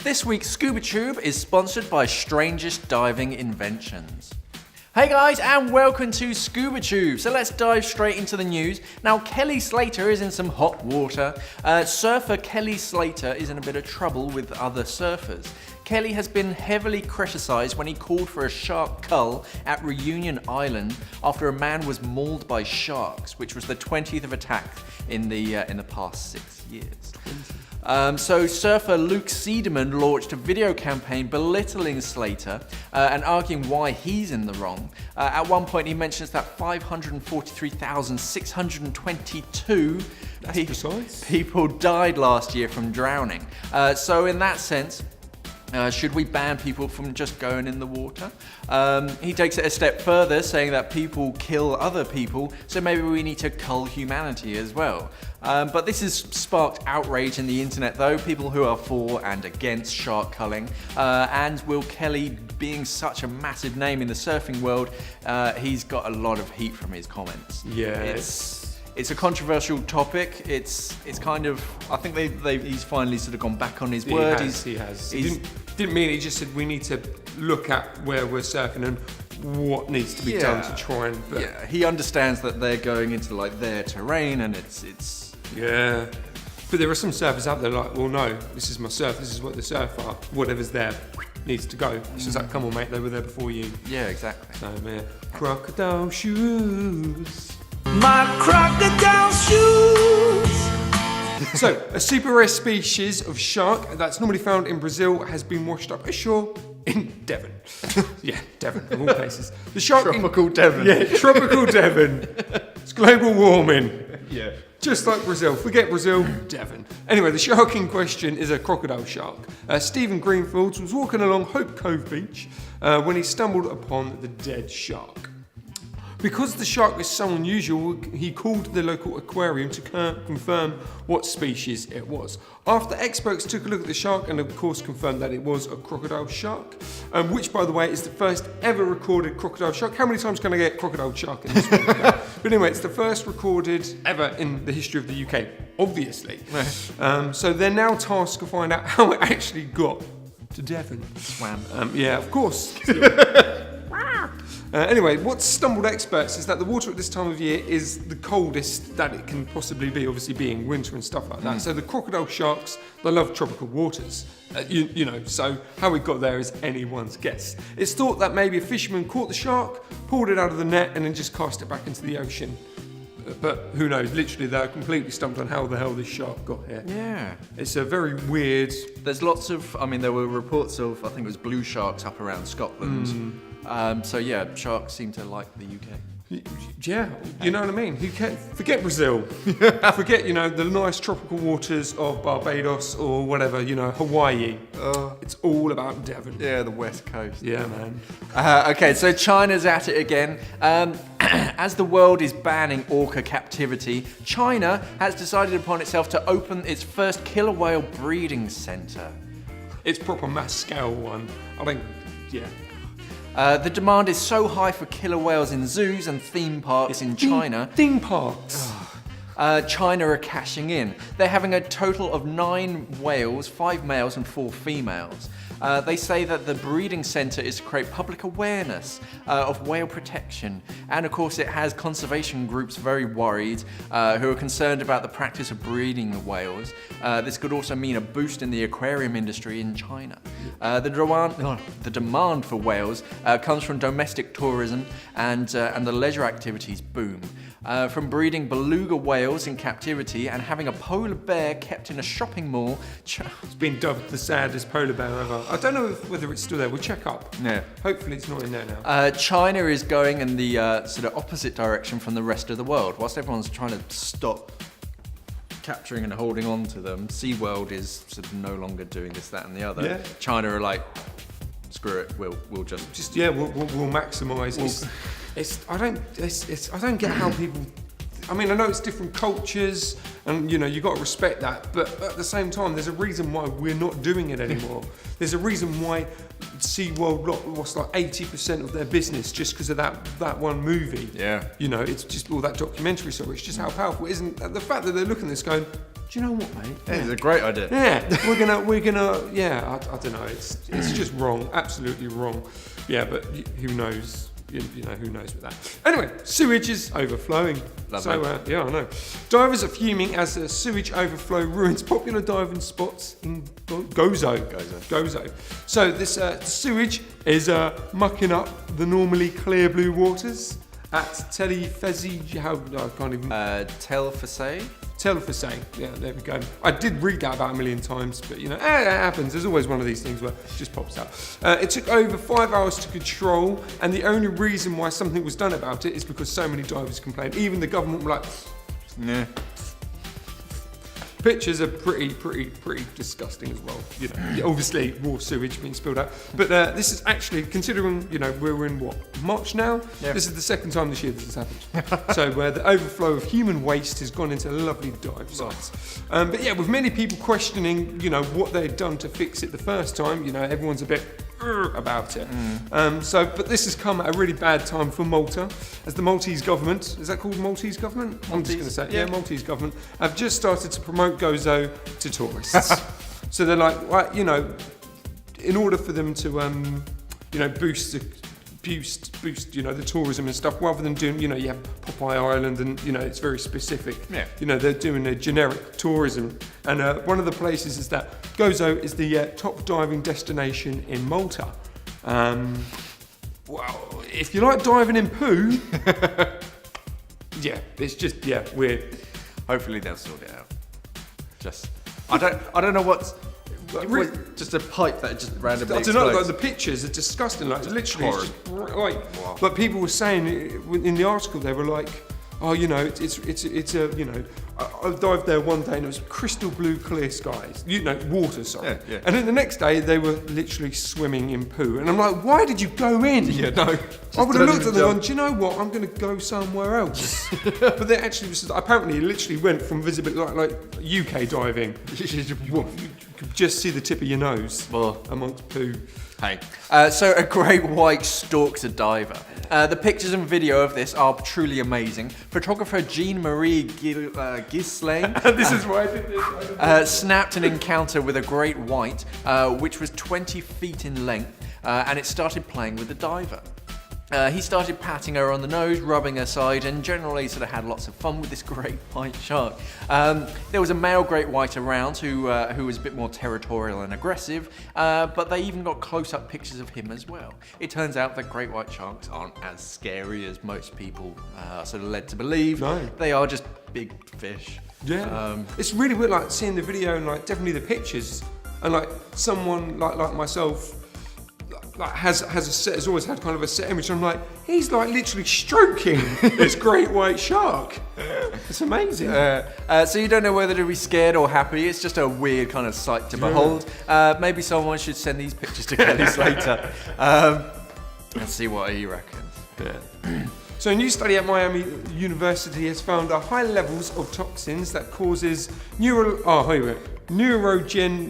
This week's ScubaTube is sponsored by Strangest Diving Inventions. Hey guys, and welcome to ScubaTube. So let's dive straight into the news. Now, Kelly Slater is in some hot water. Surfer Kelly Slater is in a bit of trouble with other surfers. Kelly has been heavily criticised when he called for a shark cull at Reunion Island after a man was mauled by sharks, which was the 20th of attack in the past 6 years. So surfer Luke Seidemann launched a video campaign belittling Slater and arguing why he's in the wrong. At one point he mentions that 543,622 people died last year from drowning. So in that sense, should we ban people from just going in the water? He takes it a step further, saying that people kill other people, so maybe we need to cull humanity as well. But this has sparked outrage in the internet though, people who are for and against shark culling. And Will Kelly, being such a massive name in the surfing world, he's got a lot of heat from his comments. Yeah. It's a controversial topic. It's kind of, I think he's finally sort of gone back on his word. He has. He didn't mean it. He just said we need to look at where we're surfing and what needs to be done to try and. Yeah, he understands that they're going into like their terrain and it's. Yeah, but there are some surfers out there like, well, no, this is my surf. This is what the surf are. Whatever's there needs to go. It's just like, come on, mate, they were there before you. Yeah, exactly. So yeah, crocodile shoes. My crocodile shoes. So, a super rare species of shark that's normally found in Brazil has been washed up ashore in Devon. Yeah, Devon, of all places. The shark Tropical Devon. Yeah, tropical Devon. It's global warming. Yeah. Just like Brazil. Forget Brazil, Devon. Anyway, the shark in question is a crocodile shark. Stephen Greenfields was walking along Hope Cove Beach when he stumbled upon the dead shark. Because the shark is so unusual, he called the local aquarium to confirm what species it was. After experts took a look at the shark and of course confirmed that it was a crocodile shark, which by the way is the first ever recorded crocodile shark. How many times can I get crocodile shark in this one? But anyway, it's the first recorded ever in the history of the UK, obviously. So they're now tasked to find out how it actually got to Devon. Swam. Yeah, of course. Anyway, what stumbled experts is that the water at this time of year is the coldest that it can possibly be, obviously being winter and stuff like that. So the crocodile sharks, they love tropical waters. You know, so how it got there is anyone's guess. It's thought that maybe a fisherman caught the shark, pulled it out of the net and then just cast it back into the ocean. But who knows, literally they're completely stumped on how the hell this shark got here. Yeah. It's a very weird... There's lots of, there were reports of, I think it was blue sharks up around Scotland. So yeah, sharks seem to like the UK. Yeah, you know what I mean? Forget Brazil. Forget, the nice tropical waters of Barbados or whatever, Hawaii. It's all about Devon. Yeah, the West Coast. Yeah, man. Okay, so China's at it again. As the world is banning orca captivity, China has decided upon itself to open its first killer whale breeding centre. It's proper mass scale one. I think, yeah. The demand is so high for killer whales in zoos and theme parks in China. Theme parks. China are cashing in. They're having a total of 9 whales, 5 males and 4 females. They say that the breeding centre is to create public awareness of whale protection. And of course it has conservation groups very worried, who are concerned about the practice of breeding the whales. This could also mean a boost in the aquarium industry in China. The demand for whales comes from domestic tourism and the leisure activities boom. From breeding beluga whales in captivity and having a polar bear kept in a shopping mall. It's been dubbed the saddest polar bear ever. I don't know whether it's still there. We'll check up. Yeah. Hopefully it's not in there now. China is going in the sort of opposite direction from the rest of the world. Whilst everyone's trying to stop capturing and holding on to them, SeaWorld is sort of no longer doing this, that and the other. Yeah. China are like, screw it, we'll we'll maximise. I don't get how people. I know it's different cultures, and you got to respect that. But at the same time, there's a reason why we're not doing it anymore. There's a reason why SeaWorld lost like 80% of their business just because of that one movie. Yeah. It's just all that documentary. So it's just how powerful it isn't the fact that they're looking at this going, do you know what, mate? Yeah, it's a great idea. Yeah, we're gonna. Yeah, I don't know. It's just wrong, absolutely wrong. Yeah, but who knows? You know, who knows with that. Anyway, sewage is overflowing. Lovely. So, yeah, I know. Divers are fuming as the sewage overflow ruins popular diving spots in Gozo. So this sewage is mucking up the normally clear blue waters at Telefesi. I can't even. Telefesi. Yeah, there we go. I did read that about a million times, but you know, it happens. There's always one of these things where it just pops out. It took over 5 hours to control, and the only reason why something was done about it is because so many divers complained. Even the government were like, nah. Pictures are pretty disgusting as well. You know, obviously raw sewage being spilled out. But this is actually, considering, you know, we're in what, March now? Yeah. This is the second time this year this has happened. So the overflow of human waste has gone into lovely dive sites. But yeah, with many people questioning, you know, what they'd done to fix it the first time, you know, everyone's a bit about it. But this has come at a really bad time for Malta, as the Maltese government, is that called Maltese government? I'm just going to say it. Yeah, Maltese government have just started to promote Gozo to tourists. So they're like, well, you know, in order for them to, you know, boost, you know, the tourism and stuff, rather than doing, you know, you have Popeye Island and, you know, it's very specific. Yeah. You know, they're doing a generic tourism. And one of the places is that Gozo is the top diving destination in Malta. Well, if you like diving in poo, yeah, it's just, yeah, weird. Hopefully they'll sort it out. I don't know what's... just a pipe that just randomly explodes. I don't know, like the pictures are disgusting. Like literally, it's just like. But people were saying in the article, they were like, "Oh, you know, it's a, you know, I dived there one day and it was crystal blue, clear skies. You know, water, sorry. Yeah, yeah. And then the next day they were literally swimming in poo, and I'm like, why did you go in? Yeah, no. I would have looked at them and, do you know what? I'm going to go somewhere else. But they actually, apparently, it literally went from visibility like UK diving. You could just see the tip of your nose amongst poo. Hey, so a great white stalks a diver. The pictures and video of this are truly amazing. Photographer Jean-Marie Ghislaine this is why I did this. Snapped an encounter with a great white, which was 20 feet in length, and it started playing with the diver. He started patting her on the nose, rubbing her side, and generally sort of had lots of fun with this great white shark. There was a male great white around who was a bit more territorial and aggressive, but they even got close-up pictures of him as well. It turns out that great white sharks aren't as scary as most people are sort of led to believe. No. They are just big fish. Yeah. It's really weird, like seeing the video and like definitely the pictures, and like someone like myself. Like has always had kind of a set image. I'm like, he's like literally stroking this great white shark. It's amazing. So you don't know whether to be scared or happy. It's just a weird kind of sight to behold. Maybe someone should send these pictures to Kelly Slater. Let's see what he reckons. Yeah. So a new study at Miami University has found high levels of toxins that causes neurodegenerative.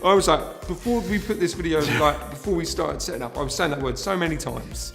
I was like, before we put this video, like before we started setting up, I was saying that word so many times.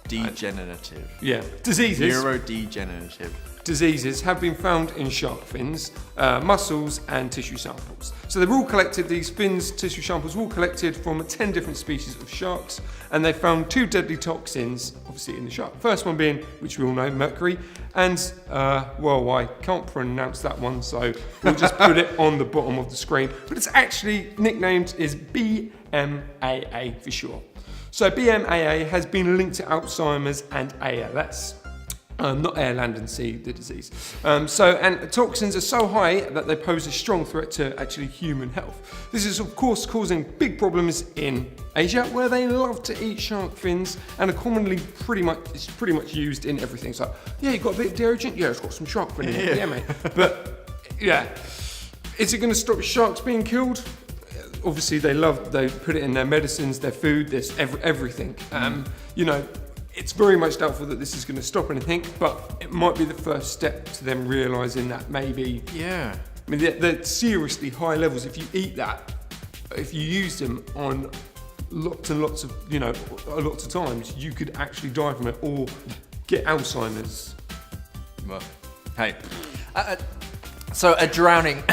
Degenerative. Yeah. Diseases. Neurodegenerative. Diseases have been found in shark fins, mussels and tissue samples. So they've all collected, these fins, tissue samples, were all collected from 10 different species of sharks, and they found 2 deadly toxins, obviously in the shark. First one being, which we all know, mercury, and, well, I can't pronounce that one, so we'll just put it on the bottom of the screen. But it's actually nicknamed is BMAA for sure. So BMAA has been linked to Alzheimer's and ALS. Not air, land and sea, the disease. And toxins are so high that they pose a strong threat to actually human health. This is of course causing big problems in Asia, where they love to eat shark fins and are commonly pretty much used in everything. It's like, yeah, you got a bit of detergent? Yeah, it's got some shark fin in it. Yeah, mate. But yeah, is it going to stop sharks being killed? Obviously, they put it in their medicines, their food, everything. You know. It's very much doubtful that this is going to stop anything, but it might be the first step to them realising that maybe... Yeah. I mean, they're seriously high levels. If you eat that, if you use them on lots and lots of, you know, lots of times, you could actually die from it or get Alzheimer's. Well, hey. So a drowning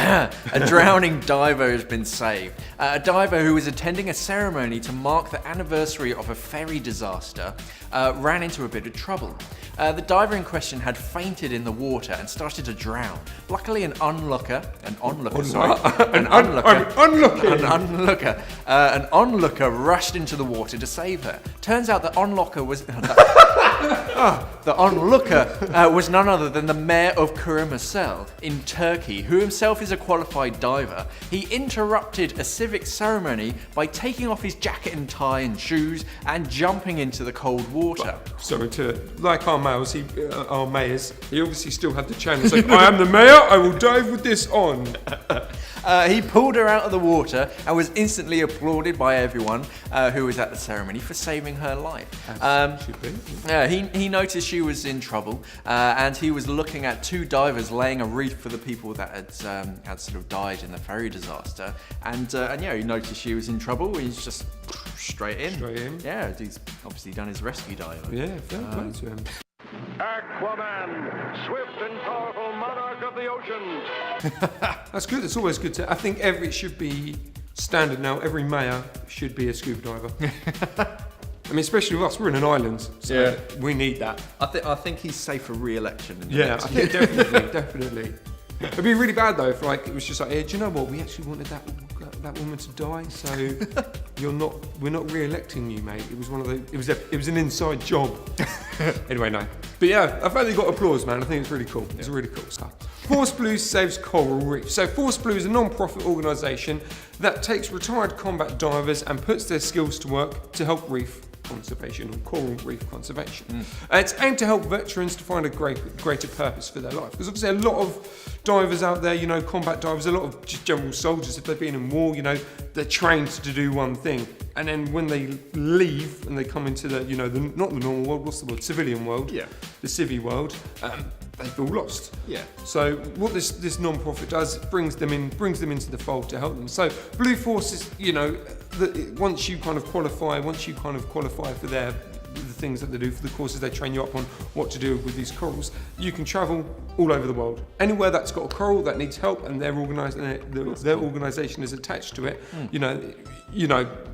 diver has been saved. A diver who was attending a ceremony to mark the anniversary of a ferry disaster ran into a bit of trouble. The diver in question had fainted in the water and started to drown. Luckily, an onlooker rushed into the water to save her. Turns out the onlooker was none other than the mayor of Kurmasel in Turkey, who himself is a qualified diver. He interrupted a civic ceremony by taking off his jacket and tie and shoes and jumping into the cold water. Sorry like our mayors, he obviously still had the challenge. Like, I am the mayor, I will dive with this on. He pulled her out of the water and was instantly applauded by everyone who was at the ceremony for saving her life. He noticed she was in trouble, and he was looking at two divers laying a wreath for the people that had sort of died in the ferry disaster. And yeah, he noticed she was in trouble. He's just straight in. Yeah, he's obviously done his rescue dive. Yeah, fair play to him. Aquaman, swift and powerful monarch of the oceans. That's good. It's always good to. I think it should be standard now. Every mayor should be a scuba diver. I mean, especially with us, we're in an island, so we need that. I think he's safe for re-election. I think definitely. It'd be really bad though if it was just like, hey, do you know what? We actually wanted that woman to die, so we're not re-electing you, mate. It was it was an inside job. Anyway, no. But yeah, I finally got applause, man. I think it's really cool. It's really cool stuff. Force Blue saves coral reef. So Force Blue is a non-profit organisation that takes retired combat divers and puts their skills to work to help reef conservation or coral reef conservation. It's aimed to help veterans to find a greater purpose for their life. Because obviously a lot of divers out there, combat divers, a lot of just general soldiers, if they've been in war, they're trained to do one thing. And then when they leave and they come into the, not the normal world, what's the word? Civilian world. Yeah. The civvy world. They feel lost. Yeah. So what this non-profit does, it brings them into the fold to help them. So Blue Force is, once you kind of qualify for the things that they do, for the courses they train you up on what to do with these corals, you can travel all over the world. Anywhere that's got a coral that needs help and their organisation is attached to it,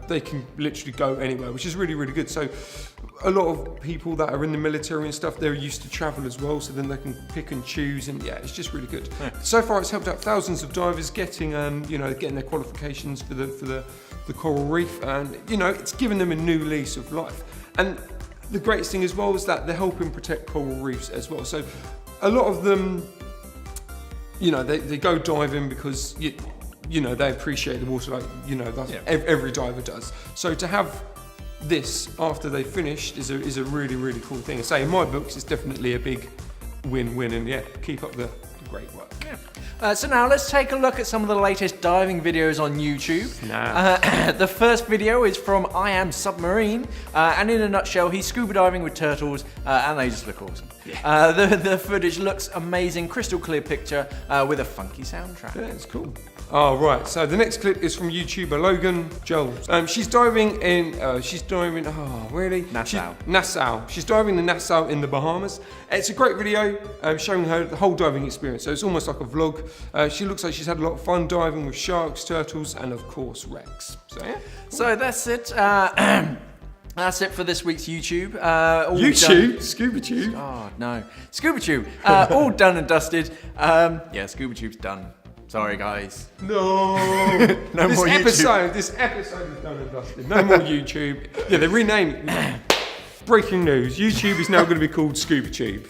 they can literally go anywhere, which is really, really good. So a lot of people that are in the military and stuff, they're used to travel as well, so then they can pick and choose, and it's just really good. So far it's helped out thousands of divers getting their qualifications for the coral reef, and it's given them a new lease of life. And the greatest thing as well is that they're helping protect coral reefs as well. So a lot of them, they go diving because they appreciate the water, every diver does. So to have this after they finished is a really, really cool thing. I say in my books, it's definitely a big win-win, and keep up the great work. So now let's take a look at some of the latest diving videos on YouTube. The first video is from I Am Submarine, and in a nutshell, he's scuba diving with turtles, and they just look awesome. The footage looks amazing, crystal clear picture with a funky soundtrack. Yeah, it's cool. Oh, right. So the next clip is from YouTuber Logan Jones. She's diving in, Nassau. She's diving in Nassau in the Bahamas. It's a great video showing her the whole diving experience. So it's almost like a vlog. She looks like she's had a lot of fun diving with sharks, turtles, and of course, wrecks. So yeah. So that's it. That's it for this week's YouTube. ScubaTube? Oh, no. ScubaTube. All done and dusted. ScubaTube's done. Sorry, guys. No. No more YouTube. This episode is done and dusted. No more YouTube. Yeah, they renamed it. Breaking news. YouTube is now going to be called ScubaTube.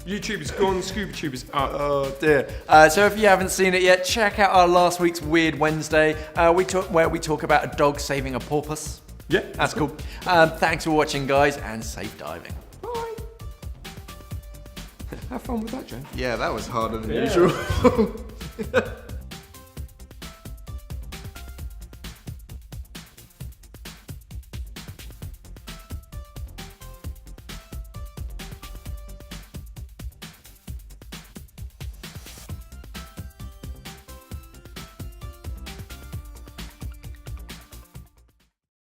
YouTube is gone, ScubaTube is up. Oh dear. So if you haven't seen it yet, check out our last week's Weird Wednesday, where we talk about a dog saving a porpoise. Yeah. That's cool. Thanks for watching, guys, and safe diving. Bye. Have fun with that, Joe. Yeah, that was harder than usual.